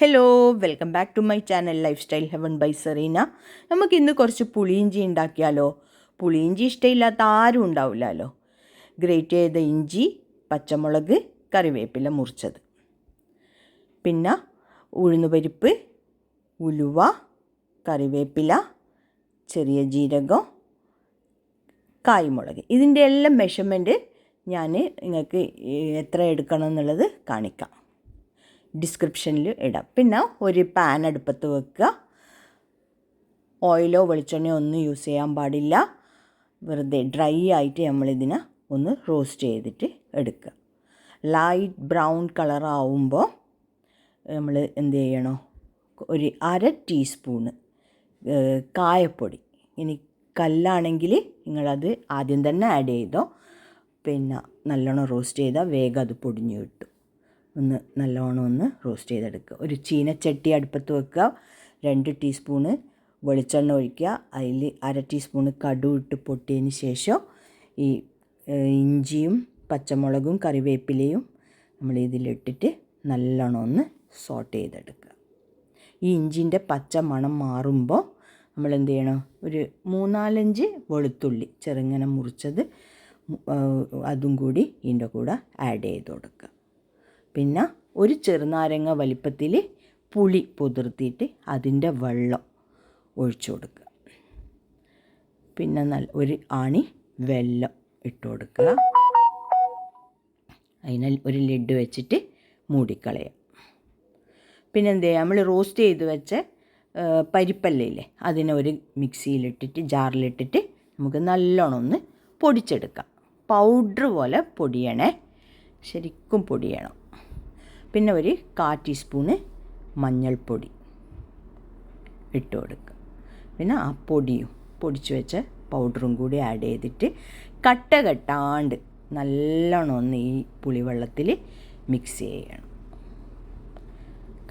Hello, welcome back to my channel lifestyle heaven by Serena. നമുക്കിന്ന് കുറച്ച് പുളിയിഞ്ചി ഉണ്ടാക്കിയാലോ? പുളിയിഞ്ചി ഇഷ്ടമില്ലാത്ത ആരും ഉണ്ടാവില്ലല്ലോ. ഗ്രേറ്റ് ചെയ്ത ഇഞ്ചി, പച്ചമുളക്, കറിവേപ്പില മുറിച്ചത്, പിന്നെ ഉഴുന്നുപരിപ്പ്, ഉലുവ, കറിവേപ്പില, ചെറിയ ജീരകം, കായ്മുളക്. ഇതിൻ്റെ എല്ലാം മെഷർമെൻറ്റ് ഞാൻ നിങ്ങൾക്ക് എത്ര എടുക്കണം എന്നുള്ളത് കാണിക്കാം, ഡിസ്ക്രിപ്ഷനിൽ ഇടാം. പിന്നെ ഒരു പാൻ അടുപ്പത്ത് വെക്കുക. ഓയിലോ വെളിച്ചെണ്ണയോ ഒന്നും യൂസ് ചെയ്യാൻ പാടില്ല. വെറുതെ ഡ്രൈ ആയിട്ട് നമ്മളിതിനെ ഒന്ന് റോസ്റ്റ് ചെയ്തിട്ട് എടുക്കുക. ലൈറ്റ് ബ്രൗൺ കളറാവുമ്പോൾ നമ്മൾ എന്ത് ചെയ്യണോ, ഒരു 1/2 ടീസ്പൂണ് കായപ്പൊടി. ഇനി കല്ലാണെങ്കിൽ നിങ്ങളത് ആദ്യം തന്നെ ആഡ് ചെയ്തോ. പിന്നെ നല്ലോണം റോസ്റ്റ് ചെയ്താൽ വേഗം അത് പൊടിഞ്ഞ് കിട്ടും. നല്ലോണം റോസ്റ്റ് ചെയ്തെടുക്കുക. ഒരു ചീനച്ചട്ടി അടുപ്പത്ത് വെക്കുക. 2 ടീസ്പൂണ് വെളിച്ചെണ്ണ ഒഴിക്കുക. അതിൽ 1/2 ടീസ്പൂണ് കടുക് ഇട്ട് പൊട്ടിയതിന് ശേഷം ഈ ഇഞ്ചിയും പച്ചമുളകും കറിവേപ്പിലയും നമ്മൾ ഇതിലിട്ടിട്ട് നല്ലോണം സോട്ട് ചെയ്തെടുക്കുക. ഈ ഇഞ്ചിൻ്റെ പച്ച മണം മാറുമ്പോൾ നമ്മൾ എന്ത് ചെയ്യണം, ഒരു 3-4 വെളുത്തുള്ളി ചെറുങ്ങനെ മുറിച്ചത് അതും കൂടി ഇതിൻ്റെ കൂടെ ആഡ് ചെയ്ത് കൊടുക്കുക. പിന്നെ ഒരു ചെറുനാരങ്ങ വലിപ്പത്തിൽ പുളി പുതിർത്തിയിട്ട് അതിൻ്റെ വെള്ളം ഒഴിച്ചു കൊടുക്കുക. പിന്നെ ഒരു ആണി വെല്ലം ഇട്ട് കൊടുക്കുക. അതിന് ഒരു ലിഡ് വെച്ചിട്ട് മൂടിക്കളയുക. പിന്നെ എന്ത് ചെയ്യുക, നമ്മൾ റോസ്റ്റ് ചെയ്ത് വെച്ച പരിപ്പല്ലേ, അതിനെ ഒരു മിക്സിയിലിട്ടിട്ട് ജാറിലിട്ടിട്ട് നമുക്ക് നല്ലോണം പൊടിച്ചെടുക്കാം. പൗഡർ പോലെ പൊടിയണേ, ശരിക്കും പൊടിയണം. പിന്നെ ഒരു 1/4 ടീസ്പൂണ് മഞ്ഞൾപ്പൊടി ഇട്ട് കൊടുക്കുക. പിന്നെ ആ പൊടിച്ച് വെച്ച പൗഡറും കൂടി ആഡ് ചെയ്തിട്ട് കട്ട കെട്ടാണ്ട് നല്ലോണം ഈ പുളിവെള്ളത്തിൽ മിക്സ് ചെയ്യണം.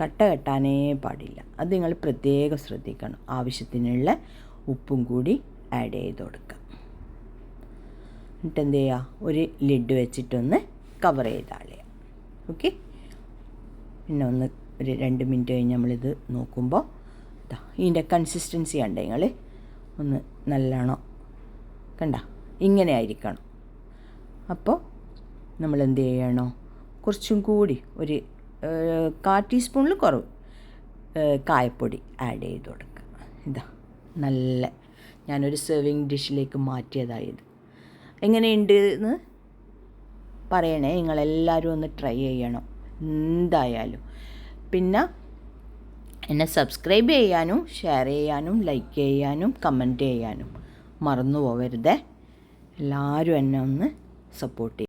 കട്ട കെട്ടാനേ പാടില്ല. അത് നിങ്ങൾ പ്രത്യേകം ശ്രദ്ധിക്കണം. ആവശ്യത്തിനുള്ള ഉപ്പും കൂടി ആഡ് ചെയ്ത് കൊടുക്കുക. എന്നിട്ട് എന്ത് ചെയ്യുക, ഒരു ലിഡ് വെച്ചിട്ടൊന്ന് കവർ ചെയ്താളിയാം. ഓക്കെ. പിന്നെ ഒരു 2 മിനിറ്റ് കഴിഞ്ഞ് നമ്മളിത് നോക്കുമ്പോൾ ഇതിൻ്റെ കൺസിസ്റ്റൻസി കണ്ട നിങ്ങൾ നല്ലോണം കണ്ട ഇങ്ങനെ ആയിരിക്കണം. അപ്പോൾ നമ്മൾ എന്ത് ചെയ്യണോ, കുറച്ചും കൂടി ഒരു 1/4 ടീസ്പൂണിൽ കുറവ് കായപ്പൊടി ആഡ് ചെയ്ത് കൊടുക്കുക. നല്ല ഞാനൊരു സെർവിങ് ഡിഷിലേക്ക് മാറ്റിയതായത്. എങ്ങനെയുണ്ട് എന്ന് പറയണേ. നിങ്ങളെല്ലാവരും ട്രൈ ചെയ്യണം എന്തായാലും. പിന്നെ എന്നെ സബ്സ്ക്രൈബ് ചെയ്യാനും ഷെയർ ചെയ്യാനും ലൈക്ക് ചെയ്യാനും കമൻറ്റ് ചെയ്യാനും മറന്നു പോകരുതേ. എല്ലാവരും എന്നെ സപ്പോർട്ട് ചെയ്യും.